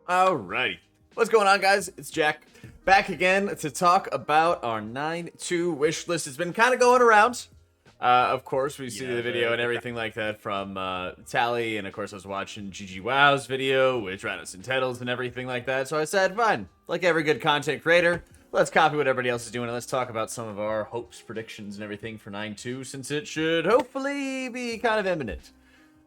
Alrighty. What's going on, guys? It's Jack back again to talk about our 9.2 wish list. It's been kind of going around. Of course, we see the video and everything like that from Tally, and of course I was watching GG Wow's video with Ranos and Tettles and everything like that, so I said, fine, like every good content creator, let's copy what everybody else is doing, and let's talk about some of our hopes, predictions, and everything for 9.2, since it should hopefully be kind of imminent.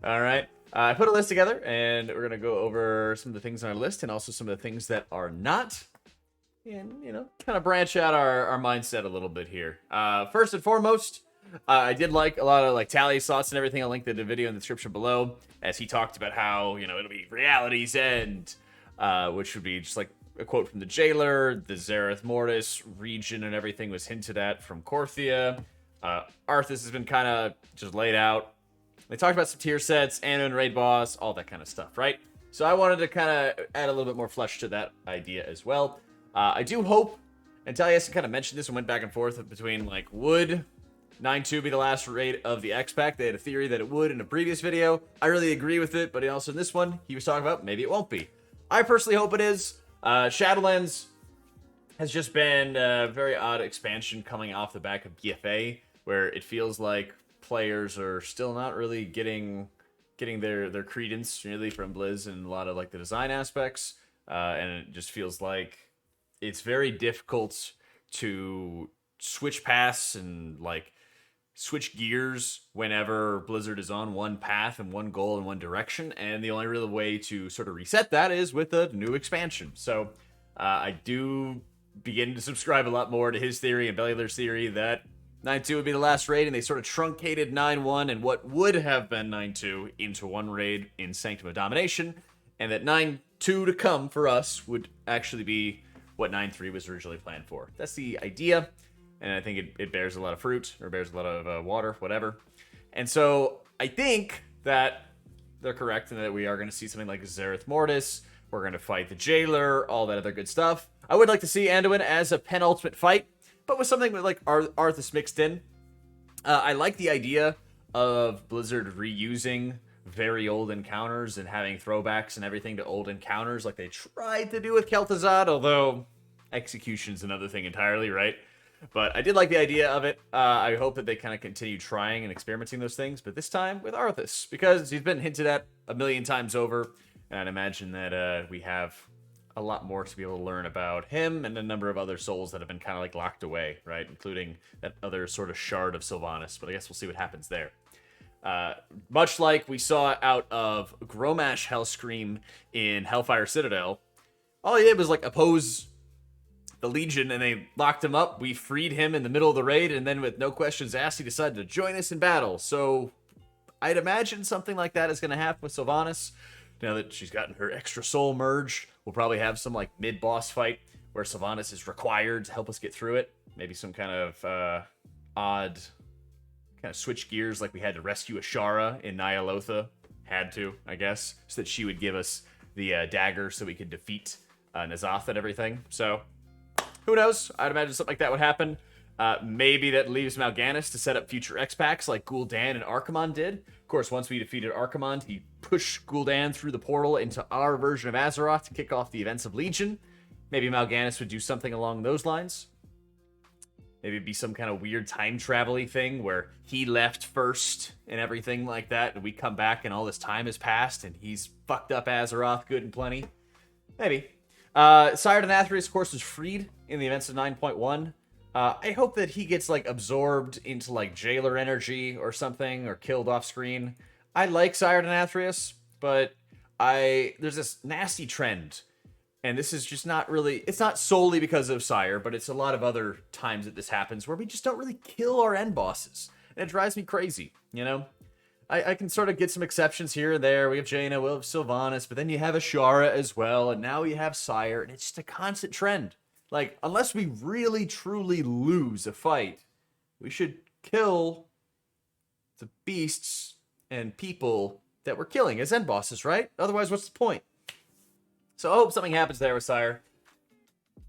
Alright. I put a list together, and we're going to go over some of the things on our list, and also some of the things that are not, and, you know, kind of branch out our mindset a little bit here. First and foremost, I did like a lot of, Tally's thoughts and everything. I'll link the video in the description below, as he talked about how, you know, it'll be reality's end, which would be just like a quote from the Jailer, the Zereth Mortis region and everything was hinted at from Korthia. Arthas has been kind of just laid out. They talked about some tier sets, Anno and Raid Boss, all that kind of stuff, right? So I wanted to kind of add a little bit more flesh to that idea as well. I do hope, and Taliesin kind of mentioned this and went back and forth between, like, would 9.2 be the last raid of the X-Pack? They had a theory that it would in a previous video. I really agree with it, but also in this one, he was talking about maybe it won't be. I personally hope it is. Shadowlands has just been a very odd expansion coming off the back of BFA, where it feels like players are still not really getting their credence really from Blizz and a lot of like the design aspects, and it just feels like it's very difficult to switch paths and like switch gears whenever Blizzard is on one path and one goal in one direction, and the only real way to sort of reset that is with a new expansion. So I do begin to subscribe a lot more to his theory and Bellular's theory that 9.2 would be the last raid, and they sort of truncated 9.1 and what would have been 9.2 into one raid in Sanctum of Domination, and that 9.2 to come for us would actually be what 9.3 was originally planned for. That's the idea, and I think it bears a lot of fruit, or bears a lot of water, whatever. And so I think that they're correct, and that we are going to see something like Zereth Mortis. We're going to fight the Jailer, all that other good stuff. I would like to see Anduin as a penultimate fight, but with something with like Arthas mixed in. I like the idea of Blizzard reusing very old encounters and having throwbacks and everything to old encounters like they tried to do with Kel'Thuzad, although execution's another thing entirely, right? But I did like the idea of it. I hope that they kind of continue trying and experimenting those things, but this time with Arthas, because he's been hinted at a million times over, and I'd imagine that we have a lot more to be able to learn about him and a number of other souls that have been kind of like locked away, right? Including that other sort of shard of Sylvanas, but I guess we'll see what happens there. Much like we saw out of Gromash Hellscream in Hellfire Citadel, all he did was like oppose the Legion and they locked him up. We freed him in the middle of the raid, and then with no questions asked, he decided to join us in battle. So I'd imagine something like that is going to happen with Sylvanas. Now that she's gotten her extra soul merged, we'll probably have some like mid-boss fight where Sylvanas is required to help us get through it. Maybe some kind of odd kind of switch gears, like we had to rescue Ashara in Nyalotha. Had to, I guess, so that she would give us the dagger so we could defeat N'Zoth and everything. So who knows? I'd imagine something like that would happen. Maybe that leaves Mal'Ganis to set up future X-Packs like Gul'dan and Archimonde did. Of course, once we defeated Archimonde, he pushed Gul'dan through the portal into our version of Azeroth to kick off the events of Legion. Maybe Mal'Ganis would do something along those lines. Maybe it'd be some kind of weird time travel-y thing where he left first and everything like that, and we come back and all this time has passed and he's fucked up Azeroth good and plenty. Maybe. Sire Denathrius, of course, was freed in the events of 9.1. I hope that he gets, like, absorbed into, like, Jailer energy or something, or killed off screen. I like Sire Denathrius, but there's this nasty trend, and this is just not really, it's not solely because of Sire, but it's a lot of other times that this happens, where we just don't really kill our end bosses, and it drives me crazy, you know? I can sort of get some exceptions here and there. We have Jaina, we have Sylvanas, but then you have Ashara as well, and now you have Sire, and it's just a constant trend. Like, unless we really, truly lose a fight, we should kill the beasts and people that we're killing as end bosses, right? Otherwise, what's the point? So I hope something happens there with Sire.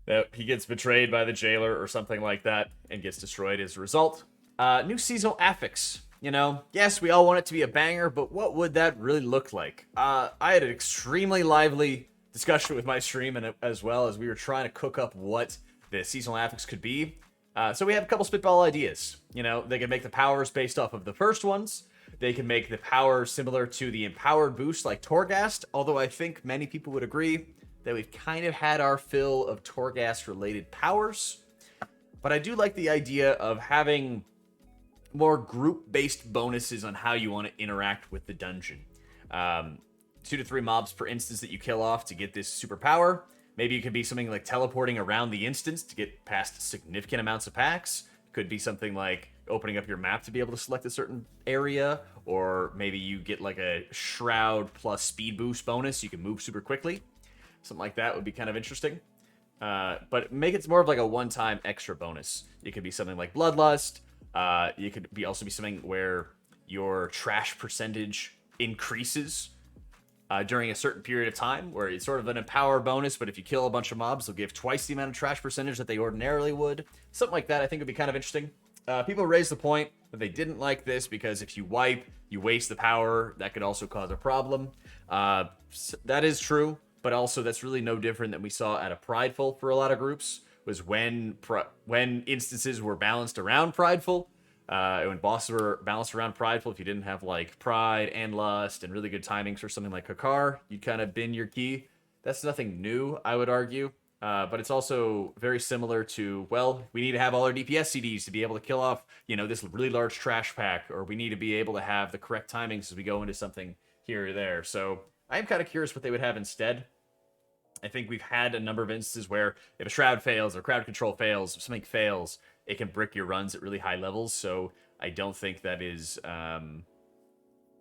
That he gets betrayed by the Jailer or something like that and gets destroyed as a result. New seasonal affix. You know, yes, we all want it to be a banger, but what would that really look like? I had an extremely lively discussion with my stream and as well as we were trying to cook up what the seasonal affix could be. So we have a couple spitball ideas. You know, they can make the powers based off of the first ones. They can make the power similar to the empowered boost like Torghast, although I think many people would agree that we've kind of had our fill of Torghast related powers. But I do like the idea of having more group-based bonuses on how you want to interact with the dungeon. 2 to 3 mobs per instance that you kill off to get this superpower. Maybe it could be something like teleporting around the instance to get past significant amounts of packs. Could be something like opening up your map to be able to select a certain area, or maybe you get like a shroud plus speed boost bonus. You can move super quickly. Something like that would be kind of interesting. But make it more of like a one-time extra bonus. It could be something like Bloodlust. You could also be something where your trash percentage increases during a certain period of time, where it's sort of an empower bonus, but if you kill a bunch of mobs, they'll give twice the amount of trash percentage that they ordinarily would. Something like that I think would be kind of interesting. People raised the point that they didn't like this because if you wipe, you waste the power. That could also cause a problem. That is true, but also that's really no different than we saw at a Prideful for a lot of groups, was when instances were balanced around Prideful. When bosses were balanced around Prideful, if you didn't have like Pride and Lust and really good timings for something like Kakar, you'd kind of bin your key. That's nothing new, I would argue. But it's also very similar to, well, we need to have all our DPS CDs to be able to kill off, you know, this really large trash pack, or we need to be able to have the correct timings as we go into something here or there. So I am kind of curious what they would have instead. I think we've had a number of instances where if a Shroud fails or Crowd Control fails, if something fails, it can brick your runs at really high levels. So I don't think that is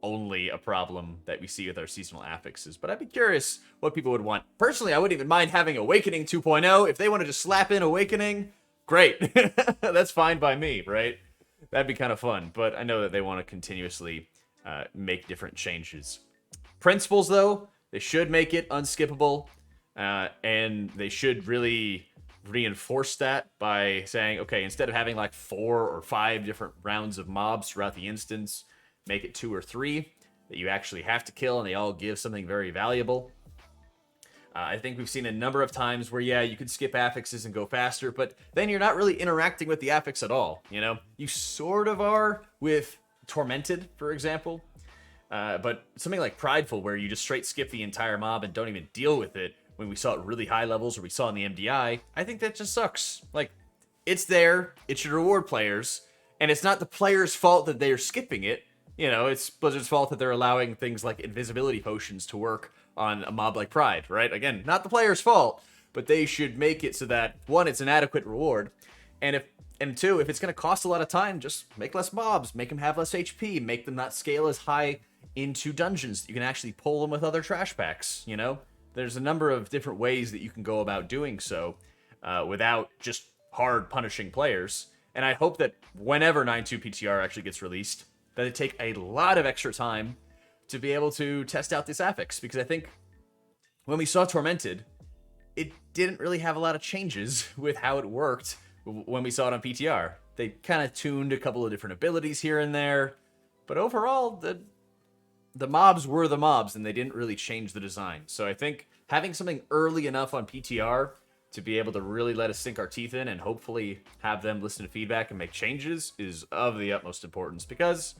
only a problem that we see with our seasonal affixes. But I'd be curious what people would want. Personally, I wouldn't even mind having Awakening 2.0. If they wanted to slap in Awakening, great. That's fine by me, right? That'd be kind of fun. But I know that they want to continuously make different changes. Principles, though, they should make it unskippable. And they should really reinforce that by saying, okay, instead of having like 4 or 5 different rounds of mobs throughout the instance, make it 2 or 3 that you actually have to kill, and they all give something very valuable. I think we've seen a number of times where, yeah, you could skip affixes and go faster, but then you're not really interacting with the affix at all, you know? You sort of are with Tormented, for example, but something like Prideful, where you just straight skip the entire mob and don't even deal with it, when we saw it really high levels, or we saw in the MDI, I think that just sucks. Like, it's there, it should reward players, and it's not the player's fault that they're skipping it. You know, it's Blizzard's fault that they're allowing things like invisibility potions to work on a mob like Pride, right? Again, not the player's fault, but they should make it so that, 1, it's an adequate reward, and 2, if it's going to cost a lot of time, just make less mobs, make them have less HP, make them not scale as high into dungeons. You can actually pull them with other trash packs, you know? There's a number of different ways that you can go about doing so without just hard punishing players. And I hope that whenever 9.2 PTR actually gets released, that it take a lot of extra time to be able to test out this affix. Because I think when we saw Tormented, it didn't really have a lot of changes with how it worked when we saw it on PTR. They kind of tuned a couple of different abilities here and there. But overall, the mobs were the mobs, and they didn't really change the design. So I think having something early enough on PTR to be able to really let us sink our teeth in and hopefully have them listen to feedback and make changes is of the utmost importance, because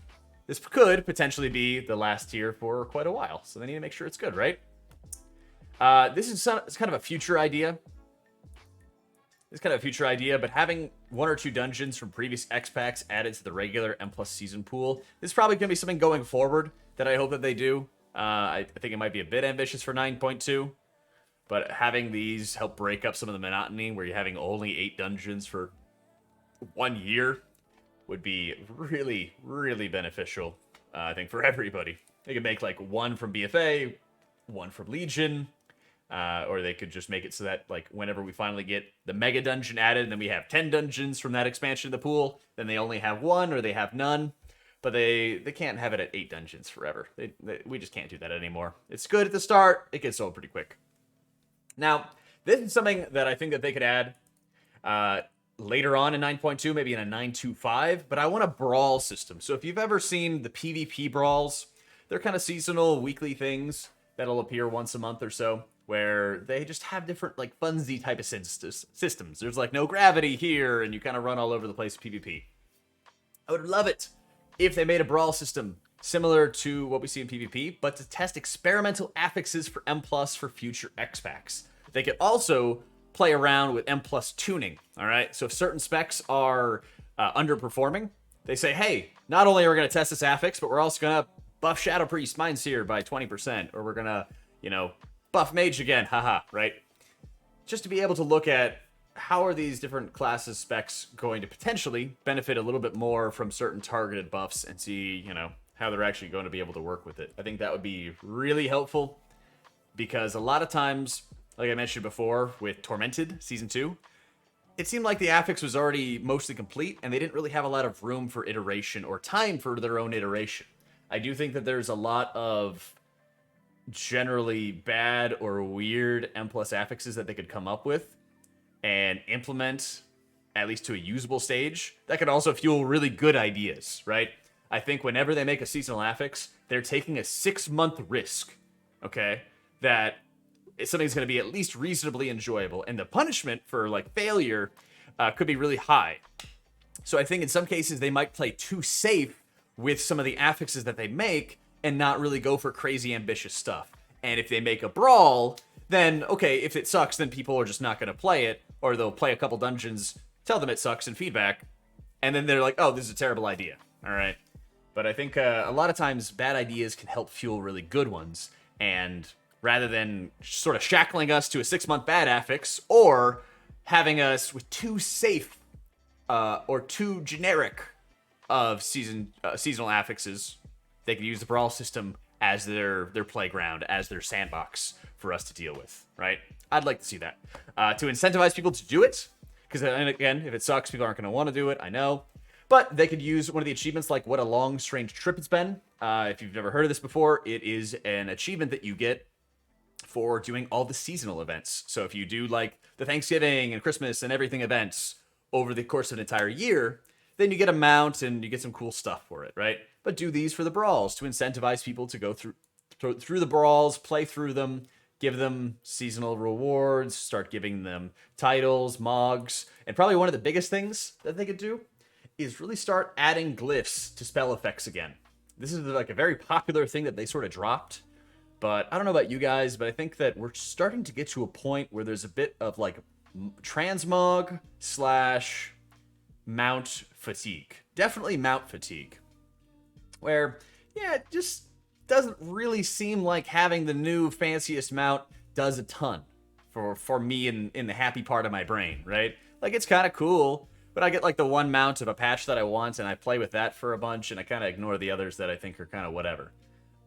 this could potentially be the last tier for quite a while. So they need to make sure it's good, right? This is it's kind of a future idea. It's kind of a future idea, but having 1 or 2 dungeons from previous X packs added to the regular M+ season pool, this is probably going to be something going forward that I hope that they do. I think it might be a bit ambitious for 9.2, but having these help break up some of the monotony where you're having only 8 dungeons for 1 year would be really, really beneficial, I think, for everybody. They could make like 1 from BFA, 1 from Legion, or they could just make it so that, like, whenever we finally get the mega dungeon added, and then we have 10 dungeons from that expansion of the pool, then they only have 1 or they have none. But they can't have it at 8 dungeons forever. We just can't do that anymore. It's good at the start. It gets old pretty quick. Now, this is something that I think that they could add later on in 9.2, maybe in a 9.2.5. But I want a brawl system. So if you've ever seen the PvP brawls, they're kind of seasonal, weekly things that'll appear once a month or so, where they just have different, like, funsy type of systems. There's, like, no gravity here, and you kind of run all over the place with PvP. I would love it if they made a brawl system similar to what we see in PvP, but to test experimental affixes for M+ for future X packs. They could also play around with M+ tuning, all right? So if certain specs are underperforming, they say, hey, not only are we going to test this affix, but we're also going to buff Shadow Priest Mindseer by 20%, or we're going to, you know, buff Mage again, haha, right? Just to be able to look at how are these different classes specs going to potentially benefit a little bit more from certain targeted buffs and see, you know, how they're actually going to be able to work with it. I think that would be really helpful because a lot of times, like I mentioned before with Tormented Season 2, it seemed like the affix was already mostly complete and they didn't really have a lot of room for iteration or time for their own iteration. I do think that there's a lot of generally bad or weird M+ affixes that they could come up with and implement, at least to a usable stage, that could also fuel really good ideas, right? I think whenever they make a seasonal affix, they're taking a 6-month risk, okay? That something's going to be at least reasonably enjoyable, and the punishment for, like, failure could be really high. So I think in some cases they might play too safe with some of the affixes that they make and not really go for crazy ambitious stuff. And if they make a brawl, then, okay, if it sucks, then people are just not going to play it, or they'll play a couple dungeons, tell them it sucks in feedback, and then they're like, oh, this is a terrible idea, all right? But I think a lot of times bad ideas can help fuel really good ones, and rather than sort of shackling us to a 6-month bad affix, or having us with too safe or too generic of seasonal affixes, they can use the brawl system as their playground, as their sandbox for us to deal with, right? I'd like to see that. To incentivize people to do it, because again, if it sucks, people aren't going to want to do it, I know. But they could use one of the achievements like What a Long Strange Trip It's Been. If you've never heard of this before, it is an achievement that you get for doing all the seasonal events. So if you do like the Thanksgiving and Christmas and everything events over the course of an entire year, then you get a mount and you get some cool stuff for it, right? But do these for the brawls to incentivize people to go through the brawls, play through them, give them seasonal rewards, start giving them titles, mogs, and probably one of the biggest things that they could do is really start adding glyphs to spell effects again. This is like a very popular thing that they sort of dropped, but I don't know about you guys, but I think that we're starting to get to a point where there's a bit of like transmog / mount fatigue. Definitely mount fatigue. Where, yeah, it just doesn't really seem like having the new fanciest mount does a ton for me in the happy part of my brain, right? Like, it's kind of cool, but I get like the one mount of a patch that I want and I play with that for a bunch and I kind of ignore the others that I think are kind of whatever.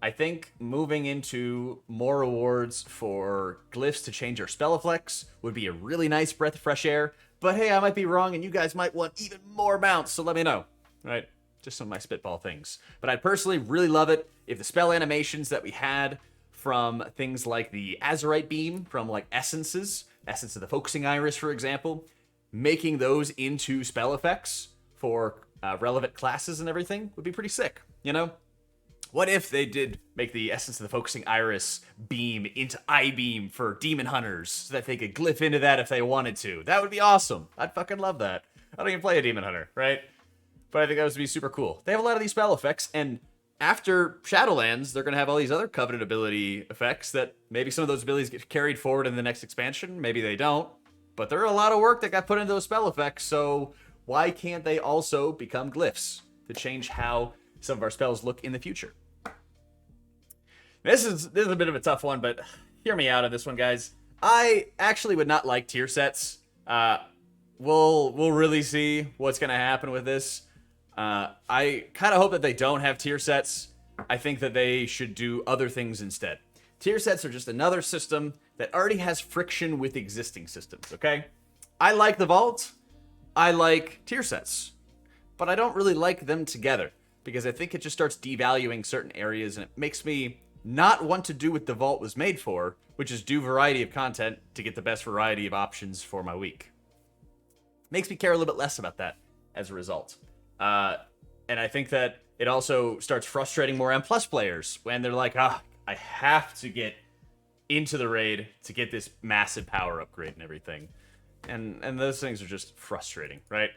I think moving into more rewards for glyphs to change our spell effects would be a really nice breath of fresh air, but hey, I might be wrong and you guys might want even more mounts, so let me know, right? Just some of my spitball things. But I'd personally really love it if the spell animations that we had from things like the Azurite Beam from like Essences, Essence of the Focusing Iris, for example, making those into spell effects for relevant classes and everything would be pretty sick, you know? What if they did make the Essence of the Focusing Iris beam into I-Beam for Demon Hunters so that they could glyph into that if they wanted to? That would be awesome. I'd fucking love that. I don't even play a Demon Hunter, right? But I think that would be super cool. They have a lot of these spell effects, and after Shadowlands, they're going to have all these other Covenant ability effects that maybe some of those abilities get carried forward in the next expansion. Maybe they don't. But there are a lot of work that got put into those spell effects, so why can't they also become glyphs to change how some of our spells look in the future? This is a bit of a tough one, but hear me out on this one, guys. I actually would not like tier sets. We'll really see what's going to happen with this. I kind of hope that they don't have tier sets. I think that they should do other things instead. Tier sets are just another system that already has friction with existing systems, okay? I like the Vault. I like tier sets. But I don't really like them together because I think it just starts devaluing certain areas and it makes me not want to do what the Vault was made for, which is do variety of content to get the best variety of options for my week. Makes me care a little bit less about that as a result. And I think that it also starts frustrating more M+ players when they're like, I have to get into the raid to get this massive power upgrade and everything. And those things are just frustrating, right?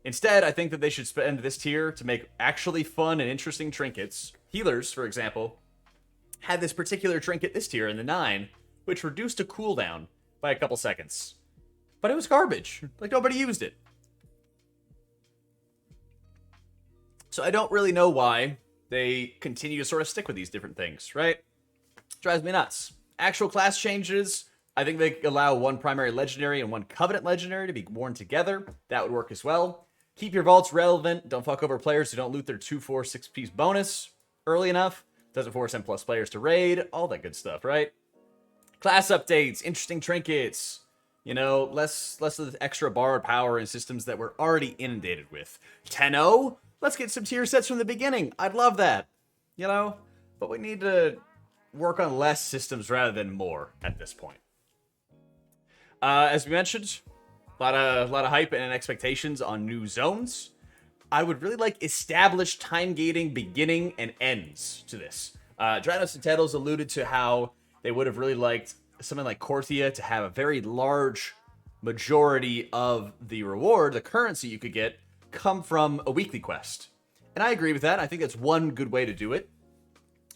Instead, I think that they should spend this tier to make actually fun and interesting trinkets. Healers, for example, had this particular trinket this tier in the 9, which reduced a cooldown by a couple seconds. But it was garbage. Like, nobody used it. So I don't really know why they continue to sort of stick with these different things, right? Drives me nuts. Actual class changes, I think they allow one primary legendary and one covenant legendary to be worn together. That would work as well. Keep your vaults relevant. Don't fuck over players who don't loot their 2, 4, 6-piece bonus early enough. Doesn't force M+ players to raid. All that good stuff, right? Class updates, interesting trinkets. You know, less of the extra borrowed power in systems that we're already inundated with. 10-0? Let's get some tier sets from the beginning. I'd love that. You know? But we need to work on less systems rather than more at this point. As we mentioned, a lot of hype and expectations on new zones. I would really like established time gating beginning and ends to this. Dranos and Tettles alluded to how they would have really liked something like Korthia to have a very large majority of the reward, the currency you could get, come from a weekly quest. And I agree with that. I think that's one good way to do it.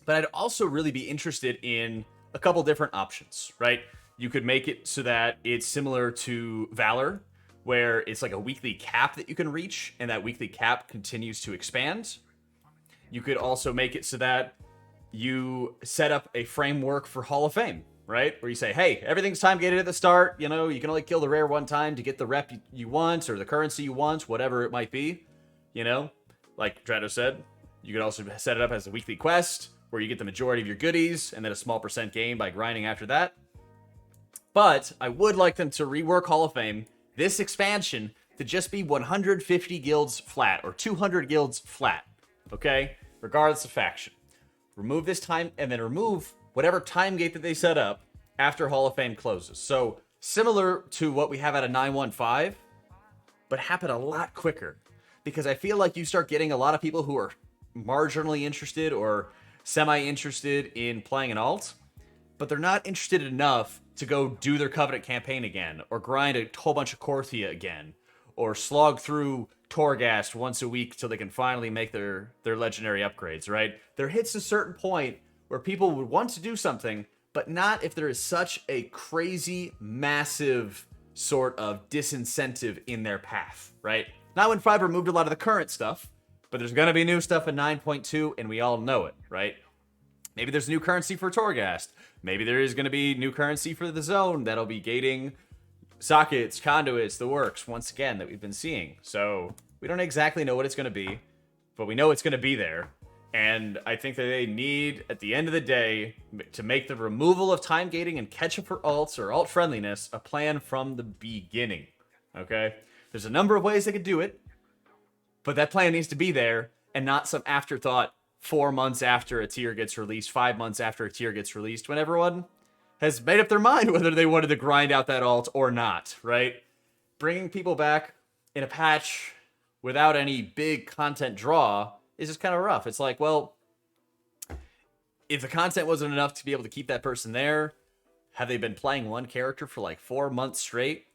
But I'd also really be interested in a couple different options, right? You could make it so that it's similar to Valor, where it's like a weekly cap that you can reach, and that weekly cap continues to expand. You could also make it so that you set up a framework for Hall of Fame, right? Where you say, hey, everything's time gated at the start. You know, you can only kill the rare one time to get the rep you want or the currency you want, whatever it might be. You know, like Drado said, you could also set it up as a weekly quest where you get the majority of your goodies and then a small percent gain by grinding after that. But I would like them to rework Hall of Fame, this expansion, to just be 150 guilds flat or 200 guilds flat, okay? Regardless of faction. Remove this time and then remove whatever time gate that they set up after Hall of Fame closes. So similar to what we have at a 9.15, but happen a lot quicker. Because I feel like you start getting a lot of people who are marginally interested or semi-interested in playing an alt, but they're not interested enough to go do their Covenant campaign again, or grind a whole bunch of Korthia again, or slog through Torghast once a week till they can finally make their legendary upgrades, right? There hits a certain point where people would want to do something, but not if there is such a crazy, massive sort of disincentive in their path, right? 9.15 removed a lot of the current stuff, but there's going to be new stuff in 9.2, and we all know it, right? Maybe there's new currency for Torghast. Maybe there is going to be new currency for the zone that'll be gating sockets, conduits, the works, once again, that we've been seeing. So we don't exactly know what it's going to be, but we know it's going to be there. And I think that they need, at the end of the day, to make the removal of time gating and catch-up for alts or alt friendliness a plan from the beginning, okay? There's a number of ways they could do it, but that plan needs to be there and not some afterthought 4 months after a tier gets released, 5 months after a tier gets released, when everyone has made up their mind whether they wanted to grind out that alt or not, right? Bringing people back in a patch without any big content draw is just kind of rough. It's like, well, if the content wasn't enough to be able to keep that person there, have they been playing one character for like 4 months straight?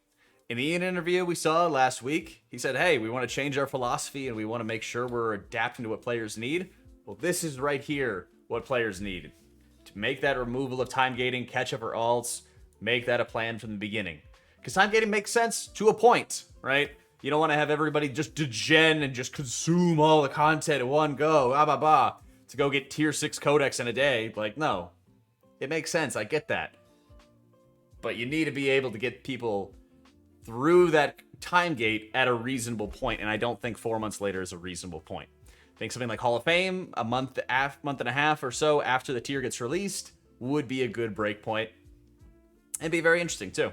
In the Ian interview we saw last week, he said, hey, we want to change our philosophy and we want to make sure we're adapting to what players need. Well, this is right here what players need. To make that removal of time gating, catch up or alts, make that a plan from the beginning. Because time gating makes sense to a point, right? You don't want to have everybody just degen and just consume all the content at one go, to go get tier 6 codex in a day. Like, no. It makes sense, I get that. But you need to be able to get people through that time gate at a reasonable point, and I don't think 4 months later is a reasonable point. I think something like Hall of Fame, a month and a half or so after the tier gets released, would be a good break point. And be very interesting, too.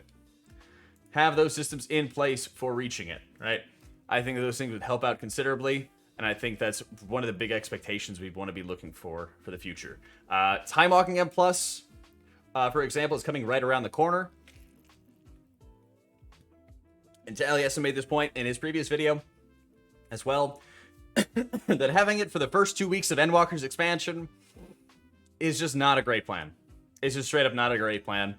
Have those systems in place for reaching it, right? I think those things would help out considerably, and I think that's one of the big expectations we want to be looking for the future. Time Walking M+, for example, is coming right around the corner. And Taliesin made this point in his previous video as well, that having it for the first 2 weeks of Endwalker's expansion is just not a great plan. it's just straight up not a great plan.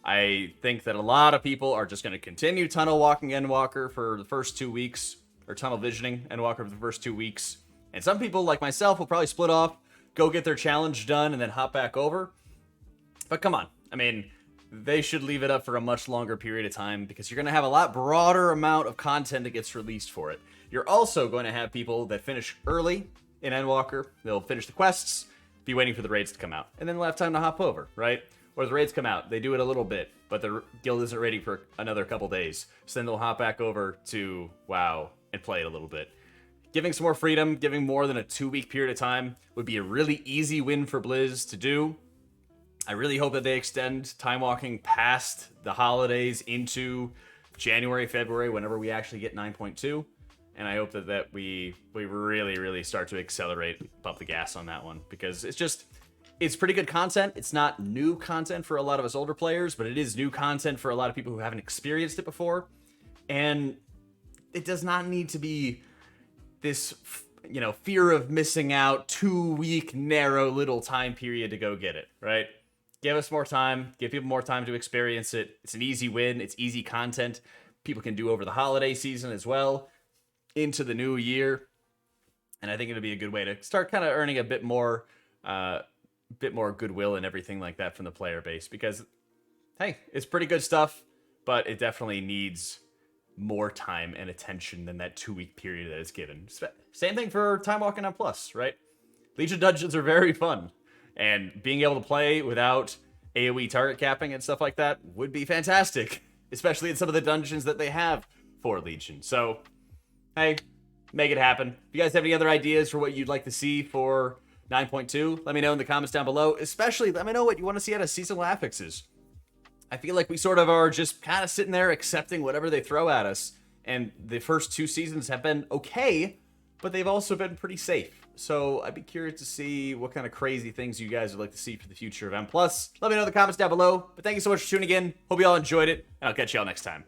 I think that a lot of people are just going to continue tunnel walking Endwalker for the first 2 weeks, or tunnel visioning Endwalker for the first 2 weeks. And some people, like myself, will probably split off, go get their challenge done, and then hop back over. But come on. I mean, they should leave it up for a much longer period of time because you're going to have a lot broader amount of content that gets released for it. You're also going to have people that finish early in Endwalker. They'll finish the quests, be waiting for the raids to come out, and then they'll have time to hop over, right? Or the raids come out, they do it a little bit, but the guild isn't ready for another couple days. So then they'll hop back over to WoW and play it a little bit. Giving some more freedom, giving more than a 2-week period of time would be a really easy win for Blizz to do. I really hope that they extend time walking past the holidays into January, February, whenever we actually get 9.2. And I hope that we really start to accelerate, bump the gas on that one. Because it's pretty good content. It's not new content for a lot of us older players, but it is new content for a lot of people who haven't experienced it before. And it does not need to be this, fear of missing out 2-week narrow little time period to go get it, right? Give us more time. Give people more time to experience it. It's an easy win. It's easy content. People can do over the holiday season as well, into the new year. And I think it'll be a good way to start kind of earning a bit more goodwill and everything like that from the player base. Because, hey, it's pretty good stuff, but it definitely needs more time and attention than that 2-week period that it's given. Same thing for Time Walking on Plus, right? Legion dungeons are very fun. And being able to play without AoE target capping and stuff like that would be fantastic. Especially in some of the dungeons that they have for Legion. So, hey, make it happen. If you guys have any other ideas for what you'd like to see for 9.2, let me know in the comments down below. Especially, let me know what you want to see out of seasonal affixes. I feel like we sort of are just kind of sitting there accepting whatever they throw at us. And the first 2 seasons have been okay, but they've also been pretty safe. So I'd be curious to see what kind of crazy things you guys would like to see for the future of M+. Let me know in the comments down below. But thank you so much for tuning in. Hope you all enjoyed it, and I'll catch you all next time.